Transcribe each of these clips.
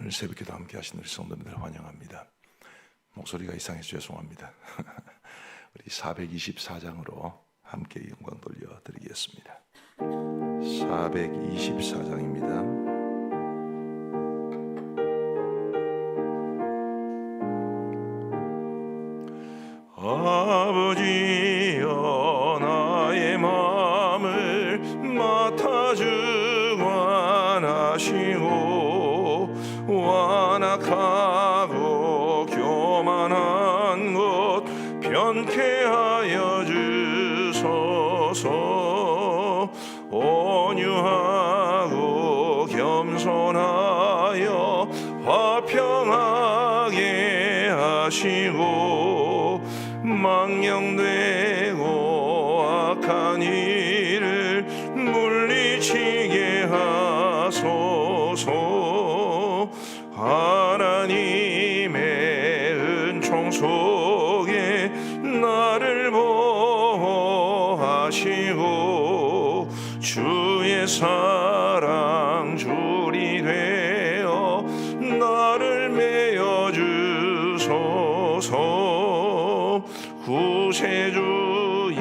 오늘 새벽기도 함께 하신 우리 성도님들 환영합니다. 목소리가 이상해서 죄송합니다. 우리 424장으로 함께 영광 돌려드리겠습니다. 424장입니다. 아버지여 나의 마음을 맡아 주관하시고 완악하고 교만한 것 변케 하여 주소서. 온유하고 겸손하여 화평하게 하시고 망령되고 악한 일을 물리치게 하소서. 하나님의 은총 속에 나를 보호하시고 주의 사랑 줄이 되어 나를 메어 주소서. 구세주의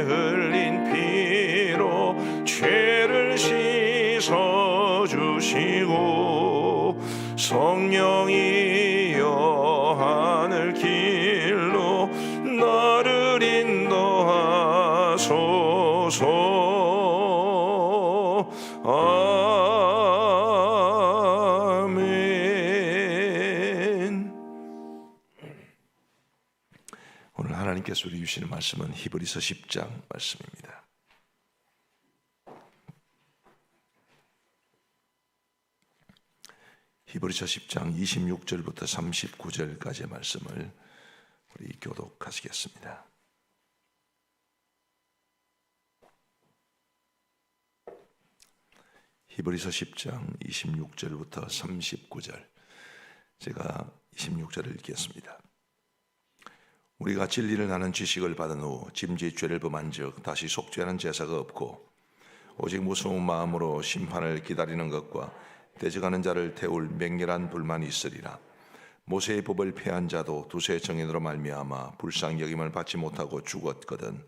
흘린 피로 죄를 씻어 주시고 성령이여 하늘 길로 나를 인도하소서. 아멘. 오늘 하나님께서 우리 주시는 말씀은 히브리서 10장 말씀입니다. 히브리서 10장 26절부터 39절까지의 말씀을 우리 교독하시겠습니다. 히브리서 10장 26절부터 39절, 제가 26절을 읽겠습니다. 우리가 진리를 아는 지식을 받은 후 짐짓 죄를 범한 즉 다시 속죄하는 제사가 없고 오직 무서운 마음으로 심판을 기다리는 것과 대적하는 자를 태울 맹렬한 불만이 있으리라. 모세의 법을 폐한 자도 두세 정인으로 말미암아 불쌍히 여김을 받지 못하고 죽었거든.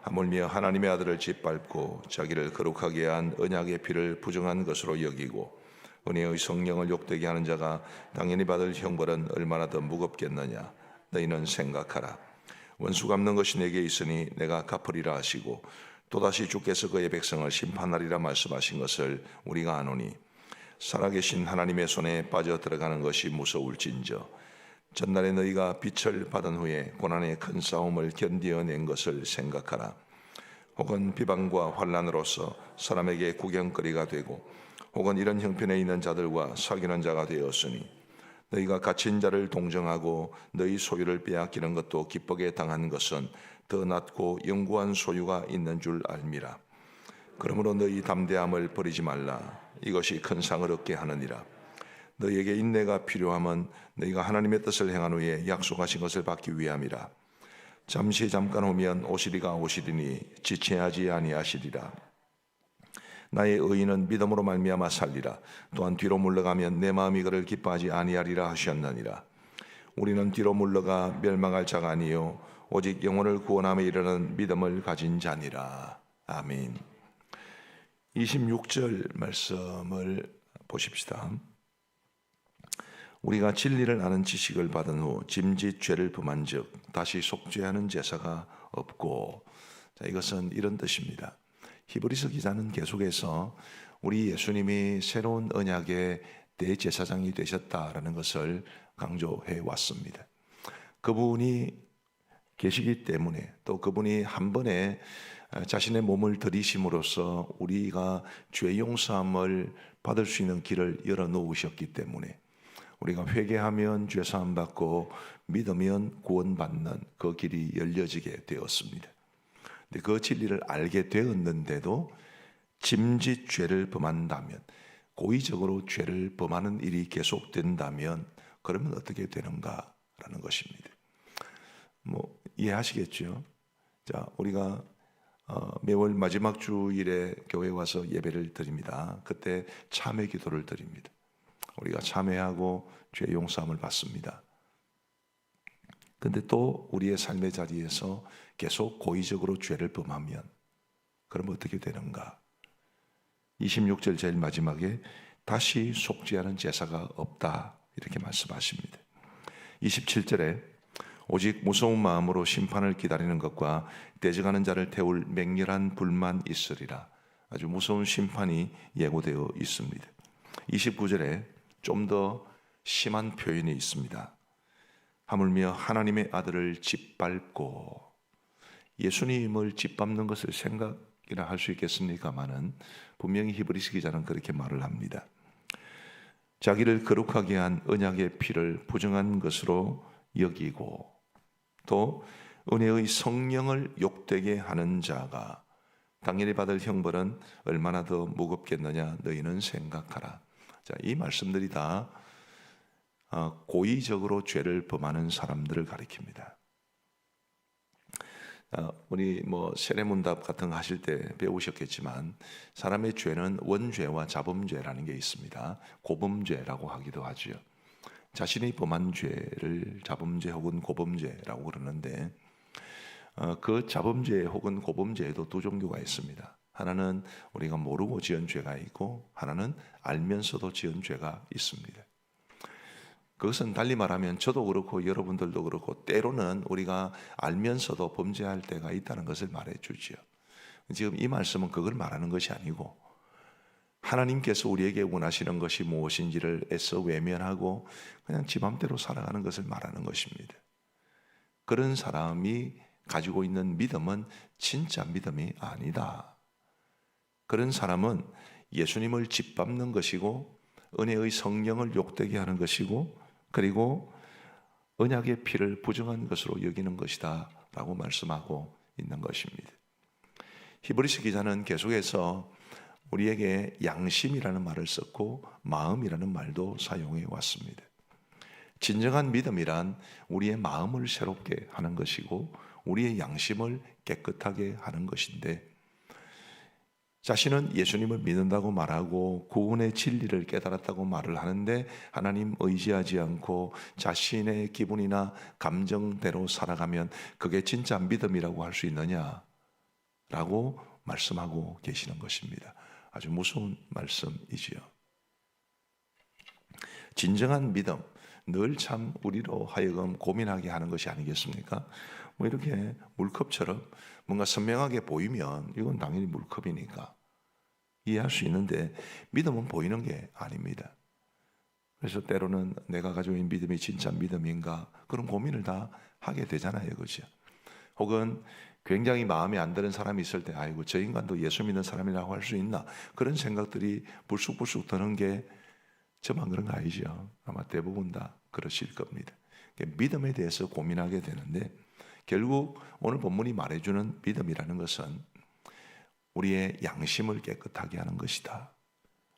하물며 하나님의 아들을 짓밟고 자기를 거룩하게 한 언약의 피를 부정한 것으로 여기고 은혜의 성령을 욕되게 하는 자가 당연히 받을 형벌은 얼마나 더 무겁겠느냐. 너희는 생각하라. 원수 갚는 것이 내게 있으니 내가 갚으리라 하시고 또다시 주께서 그의 백성을 심판하리라 말씀하신 것을 우리가 아노니 살아계신 하나님의 손에 빠져 들어가는 것이 무서울진저 전날에 너희가 빛을 받은 후에 고난의 큰 싸움을 견디어낸 것을 생각하라. 혹은 비방과 환난으로서 사람에게 구경거리가 되고 혹은 이런 형편에 있는 자들과 사귀는 자가 되었으니 너희가 갇힌 자를 동정하고 너희 소유를 빼앗기는 것도 기쁘게 당한 것은 더 낫고 영구한 소유가 있는 줄 알미라. 그러므로 너희 담대함을 버리지 말라. 이것이 큰 상을 얻게 하느니라. 너희에게 인내가 필요함은 너희가 하나님의 뜻을 행한 후에 약속하신 것을 받기 위함이라. 잠깐 오면 오시리가 오시리니 지체하지 아니하시리라. 나의 의인은 믿음으로 말미암아 살리라. 또한 뒤로 물러가면 내 마음이 그를 기뻐하지 아니하리라 하셨느니라. 우리는 뒤로 물러가 멸망할 자가 아니요 오직 영혼을 구원함에 이르는 믿음을 가진 자니라. 아멘. 26절 말씀을 보십시다. 우리가 진리를 아는 지식을 받은 후 짐짓 죄를 범한 즉 다시 속죄하는 제사가 없고, 자, 이것은 이런 뜻입니다. 히브리서 기자는 계속해서 우리 예수님이 새로운 언약의 대제사장이 되셨다라는 것을 강조해 왔습니다. 그분이 계시기 때문에, 또 그분이 한 번에 자신의 몸을 들이심으로써 우리가 죄 용서함을 받을 수 있는 길을 열어 놓으셨기 때문에 우리가 회개하면 죄 사함 받고 믿으면 구원받는 그 길이 열려지게 되었습니다. 근데 그 진리를 알게 되었는데도 짐짓 죄를 범한다면, 고의적으로 죄를 범하는 일이 계속된다면 그러면 어떻게 되는가라는 것입니다. 이해하시겠죠? 자, 우리가 매월 마지막 주일에 교회에 와서 예배를 드립니다. 그때 참회 기도를 드립니다. 우리가 참회하고 죄 용서함을 받습니다. 근데 또 우리의 삶의 자리에서 계속 고의적으로 죄를 범하면 그럼 어떻게 되는가? 26절 제일 마지막에 다시 속죄하는 제사가 없다 이렇게 말씀하십니다. 27절에 오직 무서운 마음으로 심판을 기다리는 것과 떼져가는 자를 태울 맹렬한 불만 있으리라. 아주 무서운 심판이 예고되어 있습니다. 29절에 좀 더 심한 표현이 있습니다. 하물며 하나님의 아들을 짓밟고, 예수님을 짓밟는 것을 생각이라 할 수 있겠습니까마는 분명히 히브리서 기자는 그렇게 말을 합니다. 자기를 거룩하게 한 언약의 피를 부정한 것으로 여기고 또 은혜의 성령을 욕되게 하는 자가 당연히 받을 형벌은 얼마나 더 무겁겠느냐 너희는 생각하라. 자, 이 말씀들이 다 고의적으로 죄를 범하는 사람들을 가리킵니다. 우리 세례문답 같은 거 하실 때 배우셨겠지만 사람의 죄는 원죄와 자범죄라는 게 있습니다. 고범죄라고 하기도 하죠. 자신이 범한 죄를 자범죄 혹은 고범죄라고 그러는데 그 자범죄 혹은 고범죄에도 두 종류가 있습니다. 하나는 우리가 모르고 지은 죄가 있고 하나는 알면서도 지은 죄가 있습니다. 그것은 달리 말하면 저도 그렇고 여러분들도 그렇고 때로는 우리가 알면서도 범죄할 때가 있다는 것을 말해주지요. 지금 이 말씀은 그걸 말하는 것이 아니고 하나님께서 우리에게 원하시는 것이 무엇인지를 애써 외면하고 그냥 지 맘대로 살아가는 것을 말하는 것입니다. 그런 사람이 가지고 있는 믿음은 진짜 믿음이 아니다. 그런 사람은 예수님을 짓밟는 것이고 은혜의 성령을 욕되게 하는 것이고 그리고 언약의 피를 부정한 것으로 여기는 것이다 라고 말씀하고 있는 것입니다. 히브리서 기자는 계속해서 우리에게 양심이라는 말을 썼고 마음이라는 말도 사용해 왔습니다. 진정한 믿음이란 우리의 마음을 새롭게 하는 것이고 우리의 양심을 깨끗하게 하는 것인데 자신은 예수님을 믿는다고 말하고 구원의 진리를 깨달았다고 말을 하는데 하나님 의지하지 않고 자신의 기분이나 감정대로 살아가면 그게 진짜 믿음이라고 할 수 있느냐라고 말씀하고 계시는 것입니다. 아주 무서운 말씀이지요. 진정한 믿음, 늘 참 우리로 하여금 고민하게 하는 것이 아니겠습니까? 이렇게 물컵처럼 뭔가 선명하게 보이면 이건 당연히 물컵이니까 이해할 수 있는데 믿음은 보이는 게 아닙니다. 그래서 때로는 내가 가지고 있는 믿음이 진짜 믿음인가 그런 고민을 다 하게 되잖아요. 그렇죠? 혹은 굉장히 마음에 안 드는 사람이 있을 때 아이고 저 인간도 예수 믿는 사람이라고 할 수 있나 그런 생각들이 불쑥불쑥 드는 게 저만 그런 거 아니죠. 아마 대부분 다 그러실 겁니다. 믿음에 대해서 고민하게 되는데 결국 오늘 본문이 말해주는 믿음이라는 것은 우리의 양심을 깨끗하게 하는 것이다.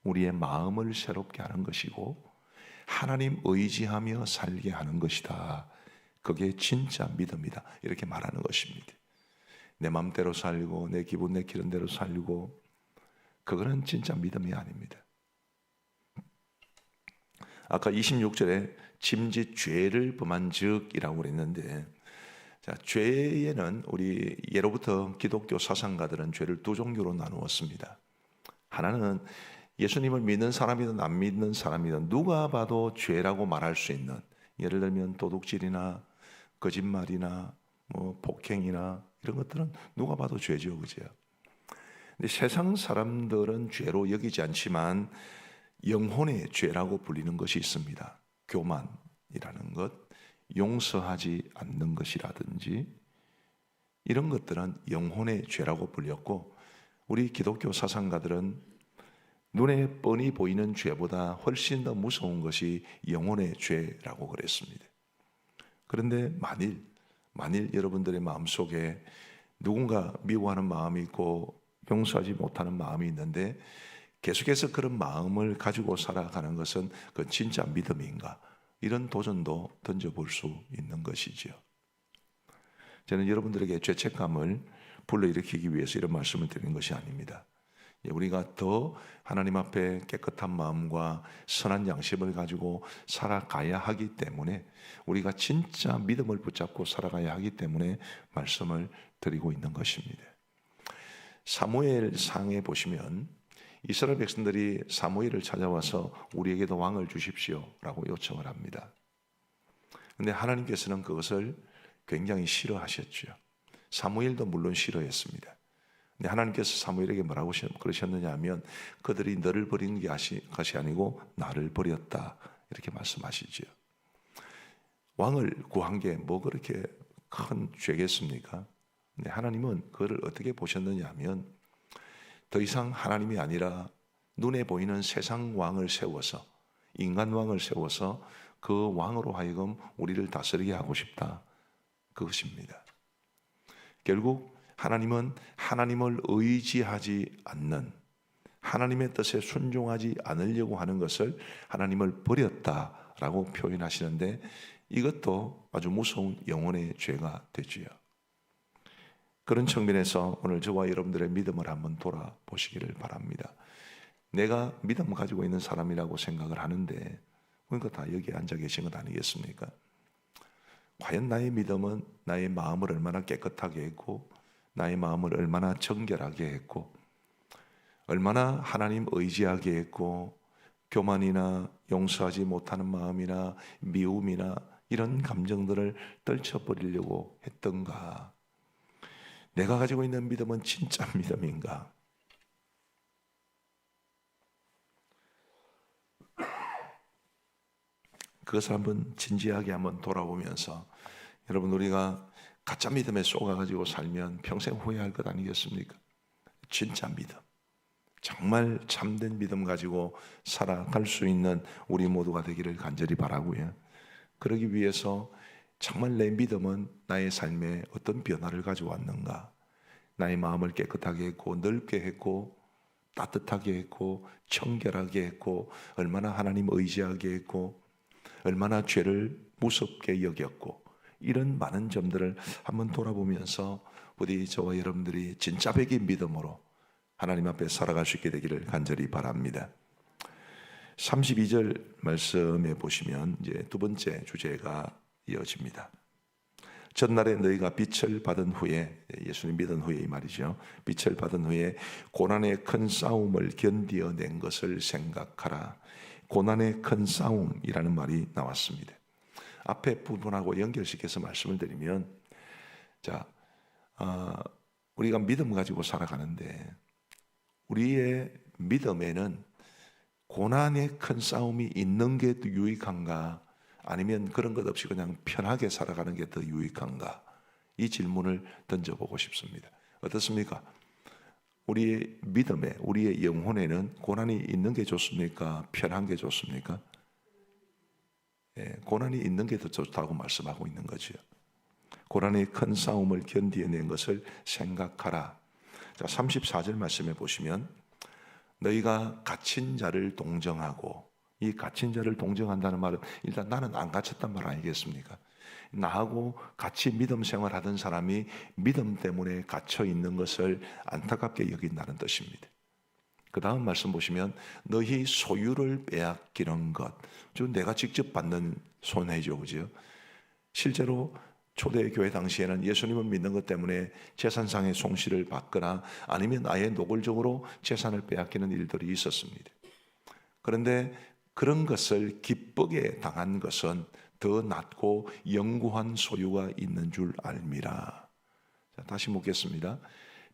우리의 마음을 새롭게 하는 것이고 하나님 의지하며 살게 하는 것이다. 그게 진짜 믿음이다. 이렇게 말하는 것입니다. 내 마음대로 살고 내 기분 내키는 대로 살고 그거는 진짜 믿음이 아닙니다. 아까 26절에 짐짓 죄를 범한 즉이라고 그랬는데 자, 죄에는 우리 예로부터 기독교 사상가들은 죄를 두 종류로 나누었습니다. 하나는 예수님을 믿는 사람이든 안 믿는 사람이든 누가 봐도 죄라고 말할 수 있는 예를 들면 도둑질이나 거짓말이나 폭행이나 이런 것들은 누가 봐도 죄죠. 그죠? 근데 세상 사람들은 죄로 여기지 않지만 영혼의 죄라고 불리는 것이 있습니다. 교만이라는 것, 용서하지 않는 것이라든지 이런 것들은 영혼의 죄라고 불렸고 우리 기독교 사상가들은 눈에 뻔히 보이는 죄보다 훨씬 더 무서운 것이 영혼의 죄라고 그랬습니다. 그런데 만일 여러분들의 마음속에 누군가 미워하는 마음이 있고 용서하지 못하는 마음이 있는데 계속해서 그런 마음을 가지고 살아가는 것은 그 진짜 믿음인가? 이런 도전도 던져볼 수 있는 것이지요. 저는 여러분들에게 죄책감을 불러일으키기 위해서 이런 말씀을 드리는 것이 아닙니다. 우리가 더 하나님 앞에 깨끗한 마음과 선한 양심을 가지고 살아가야 하기 때문에, 우리가 진짜 믿음을 붙잡고 살아가야 하기 때문에 말씀을 드리고 있는 것입니다. 사무엘상에 보시면 이스라엘 백성들이 사무엘을 찾아와서 우리에게도 왕을 주십시오라고 요청을 합니다. 그런데 하나님께서는 그것을 굉장히 싫어하셨죠. 사무엘도 물론 싫어했습니다. 근데 하나님께서 사무엘에게 뭐라고 그러셨느냐 하면, 그들이 너를 버린 것이 아니고 나를 버렸다, 이렇게 말씀하시죠. 왕을 구한 게 뭐 그렇게 큰 죄겠습니까? 근데 하나님은 그를 어떻게 보셨느냐 하면, 더 이상 하나님이 아니라 눈에 보이는 세상 왕을 세워서, 인간 왕을 세워서 그 왕으로 하여금 우리를 다스리게 하고 싶다, 그것입니다. 결국 하나님은 하나님을 의지하지 않는, 하나님의 뜻에 순종하지 않으려고 하는 것을 하나님을 버렸다라고 표현하시는데, 이것도 아주 무서운 영혼의 죄가 되지요. 그런 측면에서 오늘 저와 여러분들의 믿음을 한번 돌아보시기를 바랍니다. 내가 믿음 가지고 있는 사람이라고 생각을 하는데, 그러니까 다 여기 앉아 계신 것 아니겠습니까? 과연 나의 믿음은 나의 마음을 얼마나 깨끗하게 했고, 나의 마음을 얼마나 정결하게 했고, 얼마나 하나님 의지하게 했고, 교만이나 용서하지 못하는 마음이나 미움이나 이런 감정들을 떨쳐버리려고 했던가? 내가 가지고 있는 믿음은 진짜 믿음인가? 그것을 한번 진지하게 한번 돌아보면서, 여러분, 우리가 가짜 믿음에 속아가지고 살면 평생 후회할 것 아니겠습니까? 진짜 믿음, 정말 참된 믿음 가지고 살아갈 수 있는 우리 모두가 되기를 간절히 바라고요. 그러기 위해서 정말 내 믿음은 나의 삶에 어떤 변화를 가져왔는가? 나의 마음을 깨끗하게 했고, 넓게 했고, 따뜻하게 했고, 청결하게 했고, 얼마나 하나님 의지하게 했고, 얼마나 죄를 무섭게 여겼고, 이런 많은 점들을 한번 돌아보면서 부디 저와 여러분들이 진짜 백인 믿음으로 하나님 앞에 살아갈 수 있게 되기를 간절히 바랍니다. 32절 말씀에 보시면 이제 두 번째 주제가 이어집니다. 전날에 너희가 빛을 받은 후에, 예수님 믿은 후에 이 말이죠. 빛을 받은 후에 고난의 큰 싸움을 견디어낸 것을 생각하라. 고난의 큰 싸움이라는 말이 나왔습니다. 앞에 부분하고 연결시켜서 말씀을 드리면, 우리가 믿음 가지고 살아가는데, 우리의 믿음에는 고난의 큰 싸움이 있는 게 더 유익한가, 아니면 그런 것 없이 그냥 편하게 살아가는 게 더 유익한가? 이 질문을 던져보고 싶습니다. 어떻습니까? 우리의 믿음에, 우리의 영혼에는 고난이 있는 게 좋습니까? 편한 게 좋습니까? 고난이 있는 게 더 좋다고 말씀하고 있는 거죠. 고난의 큰 싸움을 견디어낸 것을 생각하라. 자, 34절 말씀에 보시면, 너희가 갇힌 자를 동정하고, 이 갇힌 자를 동정한다는 말은 일단 나는 안 갇혔단 말 아니겠습니까? 나하고 같이 믿음 생활하던 사람이 믿음 때문에 갇혀 있는 것을 안타깝게 여긴다는 뜻입니다. 그 다음 말씀 보시면, 너희 소유를 빼앗기는 것, 즉 내가 직접 받는 손해죠, 그죠? 실제로 초대교회 당시에는 예수님을 믿는 것 때문에 재산상의 손실을 받거나 아니면 아예 노골적으로 재산을 빼앗기는 일들이 있었습니다. 그런데 그런 것을 기쁘게 당한 것은 더 낫고 영구한 소유가 있는 줄 알미라. 자, 다시 묻겠습니다.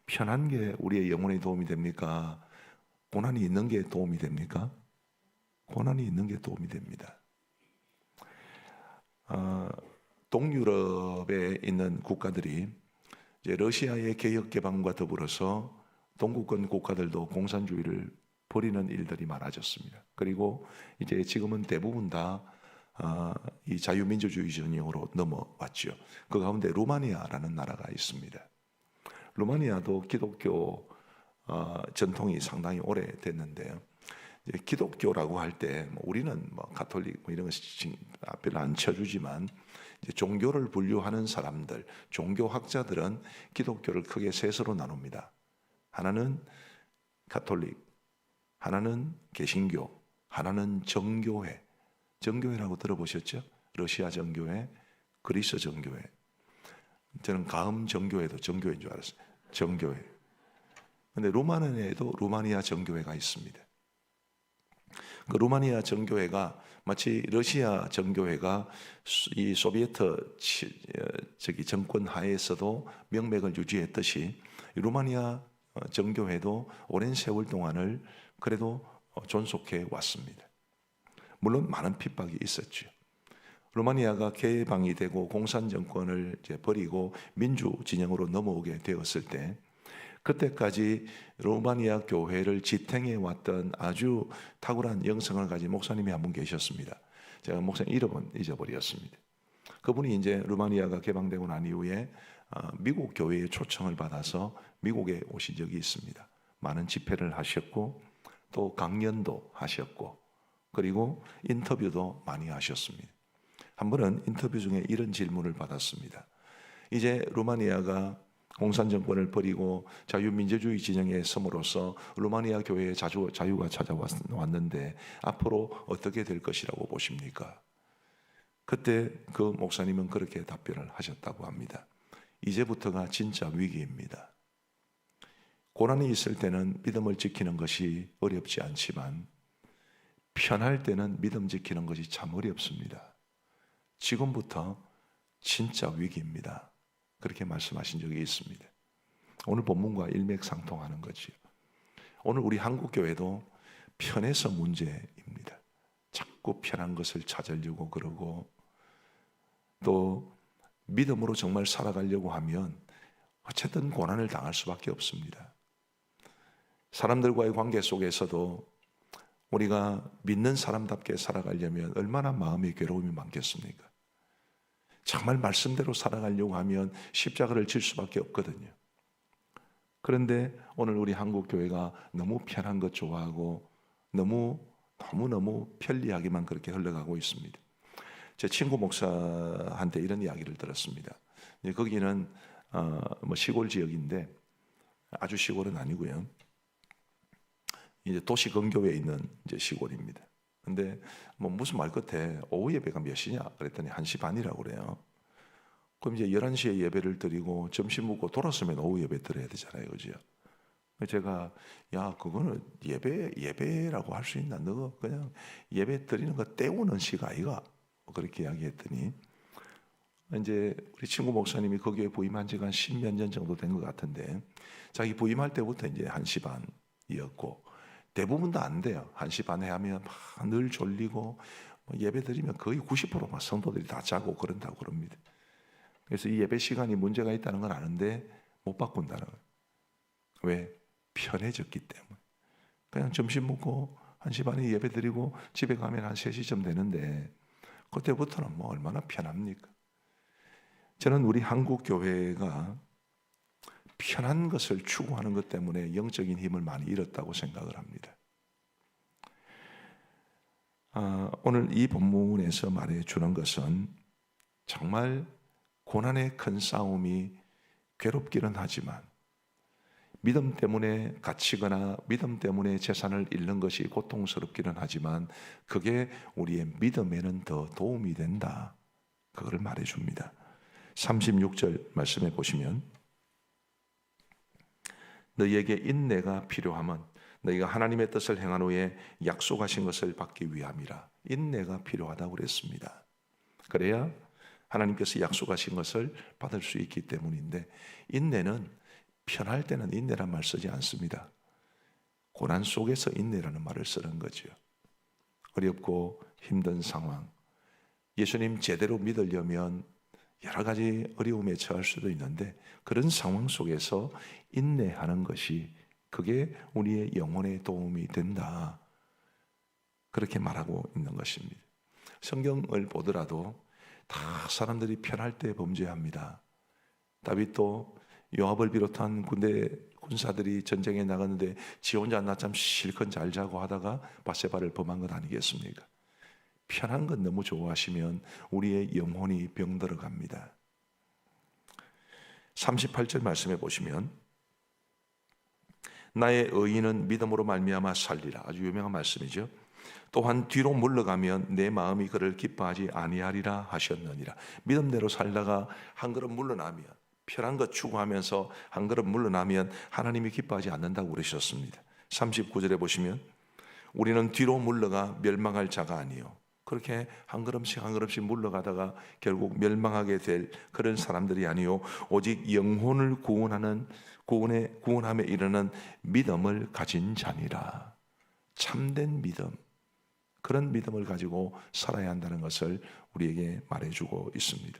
편한 게 우리의 영혼에 도움이 됩니까? 고난이 있는 게 도움이 됩니까? 고난이 있는 게 도움이 됩니다. 동유럽에 있는 국가들이 이제 러시아의 개혁 개방과 더불어서 동구권 국가들도 공산주의를 버리는 일들이 많아졌습니다. 그리고 이제 지금은 대부분 다 이 자유민주주의 전형으로 넘어왔죠. 그 가운데 루마니아라는 나라가 있습니다. 루마니아도 기독교 전통이 상당히 오래됐는데요. 이제 기독교라고 할 때 우리는 가톨릭 이런 것이 별로 안 쳐주지만, 이제 종교를 분류하는 사람들, 종교학자들은 기독교를 크게 셋으로 나눕니다. 하나는 가톨릭, 하나는 개신교, 하나는 정교회. 정교회라고 들어보셨죠? 러시아 정교회, 그리스 정교회. 저는 가음 정교회도 정교회인 줄 알았어요. 정교회. 근데 로마니아에도 루마니아 정교회가 있습니다. 그 루마니아 정교회가 마치 러시아 정교회가 이 소비에트 정권 하에서도 명맥을 유지했듯이 루마니아 정교회도 오랜 세월 동안을 그래도 존속해 왔습니다. 물론 많은 핍박이 있었죠. 루마니아가 개방이 되고 공산 정권을 이제 버리고 민주 진영으로 넘어오게 되었을 때, 그때까지 루마니아 교회를 지탱해 왔던 아주 탁월한 영성을 가진 목사님이 한 분 계셨습니다. 제가 목사님 이름은 잊어버렸습니다. 그분이 이제 루마니아가 개방되고 난 이후에 미국 교회의 초청을 받아서 미국에 오신 적이 있습니다. 많은 집회를 하셨고 또 강연도 하셨고 그리고 인터뷰도 많이 하셨습니다. 한 번은 인터뷰 중에 이런 질문을 받았습니다. 이제 루마니아가 공산 정권을 버리고 자유민주주의 진영에 섬으로써 루마니아 교회에 자유가 찾아왔는데 앞으로 어떻게 될 것이라고 보십니까? 그때 그 목사님은 그렇게 답변을 하셨다고 합니다. 이제부터가 진짜 위기입니다. 고난이 있을 때는 믿음을 지키는 것이 어렵지 않지만 편할 때는 믿음 지키는 것이 참 어렵습니다. 지금부터 진짜 위기입니다. 그렇게 말씀하신 적이 있습니다. 오늘 본문과 일맥상통하는 거지요. 오늘 우리 한국교회도 편해서 문제입니다. 자꾸 편한 것을 찾으려고 그러고 또 믿음으로 정말 살아가려고 하면 어쨌든 고난을 당할 수밖에 없습니다. 사람들과의 관계 속에서도 우리가 믿는 사람답게 살아가려면 얼마나 마음의 괴로움이 많겠습니까? 정말 말씀대로 살아가려고 하면 십자가를 질 수밖에 없거든요. 그런데 오늘 우리 한국교회가 너무 편한 것 좋아하고 너무너무 편리하게만 그렇게 흘러가고 있습니다. 제 친구 목사한테 이런 이야기를 들었습니다. 거기는 시골 지역인데 아주 시골은 아니고요. 이제 도시 근교에 있는 이제 시골입니다. 근데 무슨 말 끝에 오후 예배가 몇 시냐 그랬더니 1시 반이라고 그래요. 그럼 이제 11시에 예배를 드리고 점심 먹고 돌아서면 오후 예배 드려야 되잖아요. 그죠? 제가 야 그거는 예배라고 할 수 있나? 너 그냥 예배 드리는 거 때우는 시가 아이가? 그렇게 이야기했더니 이제 우리 친구 목사님이 거기에 부임한 지가 한 10몇 년 정도 된 것 같은데 자기 부임할 때부터 이제 1시 반이었고 대부분 다 안 돼요. 1시 반에 하면 막 늘 졸리고 예배 드리면 거의 90%막 성도들이 다 자고 그런다고 그럽니다. 그래서 이 예배 시간이 문제가 있다는 건 아는데 못 바꾼다는 거예요. 왜? 편해졌기 때문에. 그냥 점심 먹고 1시 반에 예배 드리고 집에 가면 한 3시쯤 되는데 그때부터는 얼마나 편합니까? 저는 우리 한국 교회가 편한 것을 추구하는 것 때문에 영적인 힘을 많이 잃었다고 생각을 합니다. 오늘 이 본문에서 말해주는 것은 정말 고난의 큰 싸움이 괴롭기는 하지만 믿음 때문에 갇히거나 믿음 때문에 재산을 잃는 것이 고통스럽기는 하지만 그게 우리의 믿음에는 더 도움이 된다. 그걸 말해줍니다. 36절 말씀해 보시면 너희에게 인내가 필요함은 너희가 하나님의 뜻을 행한 후에 약속하신 것을 받기 위함이라. 인내가 필요하다고 그랬습니다. 그래야 하나님께서 약속하신 것을 받을 수 있기 때문인데 인내는 편할 때는 인내란 말 쓰지 않습니다. 고난 속에서 인내라는 말을 쓰는 거죠. 어렵고 힘든 상황, 예수님 제대로 믿으려면 여러 가지 어려움에 처할 수도 있는데 그런 상황 속에서 인내하는 것이 그게 우리의 영혼에 도움이 된다. 그렇게 말하고 있는 것입니다. 성경을 보더라도 다 사람들이 편할 때 범죄합니다. 다윗도 요압을 비롯한 군사들이 전쟁에 나갔는데 지 혼자 낮잠 실컷 잘 자고 하다가 바세바를 범한 것 아니겠습니까? 편한 건 너무 좋아하시면 우리의 영혼이 병들어 갑니다. 38절 말씀해 보시면 나의 의인은 믿음으로 말미암아 살리라. 아주 유명한 말씀이죠. 또한 뒤로 물러가면 내 마음이 그를 기뻐하지 아니하리라 하셨느니라. 믿음대로 살다가 한 걸음 물러나면, 편한 것 추구하면서 한 걸음 물러나면 하나님이 기뻐하지 않는다고 그러셨습니다. 39절에 보시면 우리는 뒤로 물러가 멸망할 자가 아니요, 그렇게 한 걸음씩 한 걸음씩 물러가다가 결국 멸망하게 될 그런 사람들이 아니요, 오직 영혼을 구원함에 이르는 믿음을 가진 자니라. 참된 믿음, 그런 믿음을 가지고 살아야 한다는 것을 우리에게 말해주고 있습니다.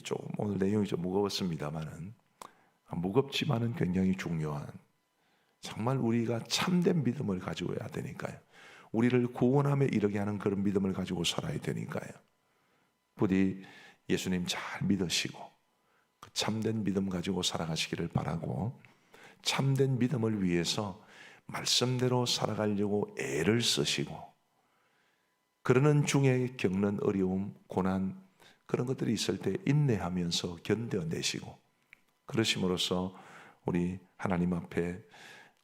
조금 오늘 내용이 좀 무거웠습니다만은, 무겁지만은 굉장히 중요한, 정말 우리가 참된 믿음을 가지고 해야 되니까요. 우리를 구원함에 이르게 하는 그런 믿음을 가지고 살아야 되니까요. 부디 예수님 잘 믿으시고 그 참된 믿음 가지고 살아가시기를 바라고, 참된 믿음을 위해서 말씀대로 살아가려고 애를 쓰시고, 그러는 중에 겪는 어려움, 고난, 그런 것들이 있을 때 인내하면서 견뎌내시고, 그러심으로써 우리 하나님 앞에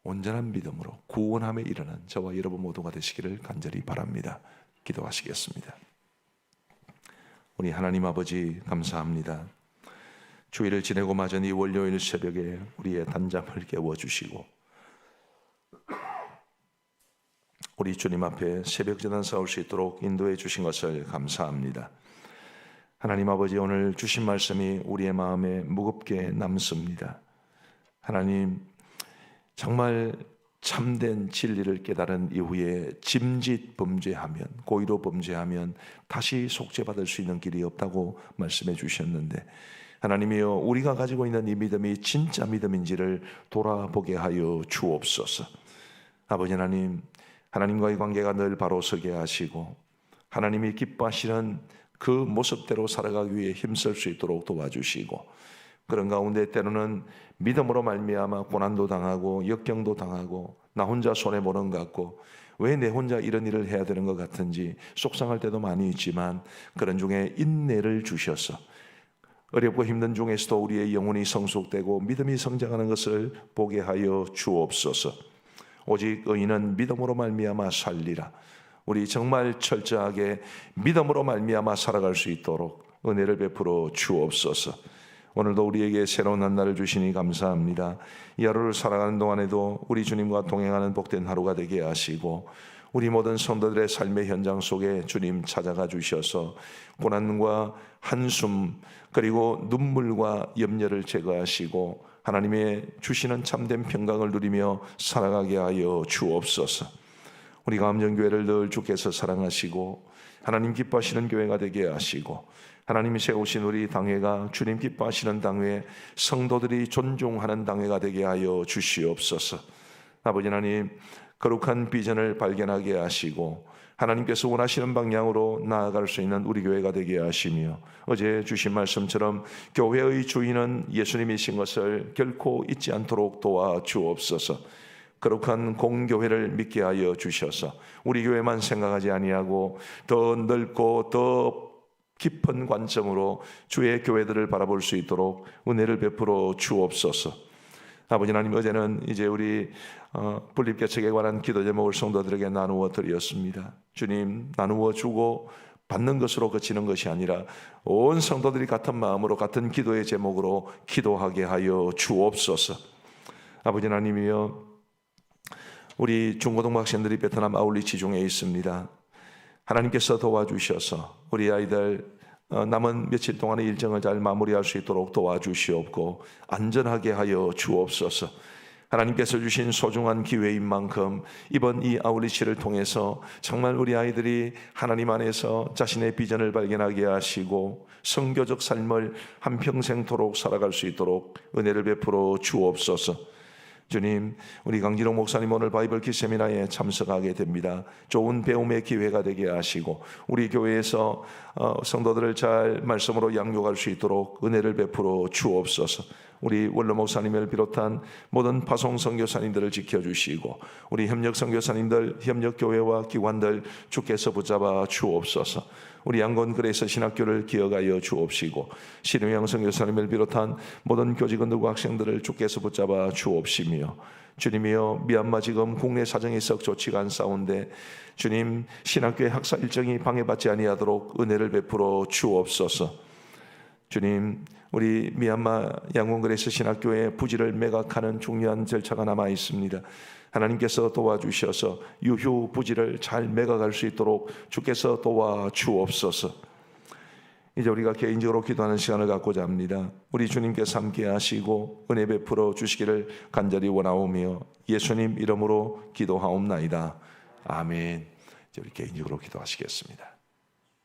온전한 믿음으로 구원함에 이르는 저와 여러분 모두가 되시기를 간절히 바랍니다. 기도하시겠습니다. 우리 하나님 아버지, 감사합니다. 주일을 지내고 맞은 이 월요일 새벽에 우리의 단잠을 깨워주시고 우리 주님 앞에 새벽전환 싸울 수 있도록 인도해 주신 것을 감사합니다. 하나님 아버지, 오늘 주신 말씀이 우리의 마음에 무겁게 남습니다. 하나님, 정말 참된 진리를 깨달은 이후에 짐짓 범죄하면, 고의로 범죄하면 다시 속죄받을 수 있는 길이 없다고 말씀해 주셨는데, 하나님이여, 우리가 가지고 있는 이 믿음이 진짜 믿음인지를 돌아보게 하여 주옵소서. 아버지 하나님, 하나님과의 관계가 늘 바로 서게 하시고 하나님이 기뻐하시는 그 모습대로 살아가기 위해 힘쓸 수 있도록 도와주시고, 그런 가운데 때로는 믿음으로 말미암아 고난도 당하고 역경도 당하고 나 혼자 손해보는 것 같고 왜 내 혼자 이런 일을 해야 되는 것 같은지 속상할 때도 많이 있지만, 그런 중에 인내를 주셔서 어렵고 힘든 중에서도 우리의 영혼이 성숙되고 믿음이 성장하는 것을 보게 하여 주옵소서. 오직 의인은 믿음으로 말미암아 살리라. 우리 정말 철저하게 믿음으로 말미암아 살아갈 수 있도록 은혜를 베풀어 주옵소서. 오늘도 우리에게 새로운 한 날을 주시니 감사합니다. 이 하루를 살아가는 동안에도 우리 주님과 동행하는 복된 하루가 되게 하시고, 우리 모든 성도들의 삶의 현장 속에 주님 찾아가 주셔서 고난과 한숨 그리고 눈물과 염려를 제거하시고 하나님의 주시는 참된 평강을 누리며 살아가게 하여 주옵소서. 우리 감정교회를 늘 주께서 사랑하시고 하나님 기뻐하시는 교회가 되게 하시고, 하나님이 세우신 우리 당회가 주님 기뻐하시는 당회, 성도들이 존중하는 당회가 되게 하여 주시옵소서. 아버지 하나님, 거룩한 비전을 발견하게 하시고 하나님께서 원하시는 방향으로 나아갈 수 있는 우리 교회가 되게 하시며, 어제 주신 말씀처럼 교회의 주인은 예수님이신 것을 결코 잊지 않도록 도와주옵소서. 거룩한 공교회를 믿게 하여 주셔서 우리 교회만 생각하지 아니하고 더 넓고 더 깊은 관점으로 주의 교회들을 바라볼 수 있도록 은혜를 베풀어 주옵소서. 아버지 하나님, 어제는 이제 우리 분립개척에 관한 기도 제목을 성도들에게 나누어 드렸습니다. 주님, 나누어 주고 받는 것으로 그치는 것이 아니라 온 성도들이 같은 마음으로 같은 기도의 제목으로 기도하게 하여 주옵소서. 아버지 하나님이여, 우리 중고등부 학생들이 베트남 아울리치 중에 있습니다. 하나님께서 도와주셔서 우리 아이들 남은 며칠 동안의 일정을 잘 마무리할 수 있도록 도와주시옵고 안전하게 하여 주옵소서. 하나님께서 주신 소중한 기회인 만큼 이번 이 아울리치를 통해서 정말 우리 아이들이 하나님 안에서 자신의 비전을 발견하게 하시고 성교적 삶을 한평생토록 살아갈 수 있도록 은혜를 베풀어 주옵소서. 주님, 우리 강진홍 목사님 오늘 바이블 키 세미나에 참석하게 됩니다. 좋은 배움의 기회가 되게 하시고 우리 교회에서 성도들을 잘 말씀으로 양육할 수 있도록 은혜를 베풀어 주옵소서. 우리 원로 목사님을 비롯한 모든 파송 선교사님들을 지켜주시고 우리 협력 선교사님들, 협력 교회와 기관들 주께서 붙잡아 주옵소서. 우리 양곤 그레이스 신학교를 기억하여 주옵시고 신우영 선교사님을 비롯한 모든 교직원들과 학생들을 주께서 붙잡아 주옵시며 주님이여 미얀마 지금 국내 사정이 썩 좋지가 않사온데 주님 신학교의 학사 일정이 방해받지 아니하도록 은혜를 베풀어 주옵소서. 주님 우리 미얀마 양곤그레이스 신학교의 부지를 매각하는 중요한 절차가 남아 있습니다. 하나님께서 도와주셔서 유효 부지를 잘 매각할 수 있도록 주께서 도와주옵소서. 이제 우리가 개인적으로 기도하는 시간을 갖고자 합니다. 우리 주님께서 함께 하시고 은혜 베풀어 주시기를 간절히 원하오며 예수님 이름으로 기도하옵나이다. 아멘. 이제 우리 개인적으로 기도하시겠습니다.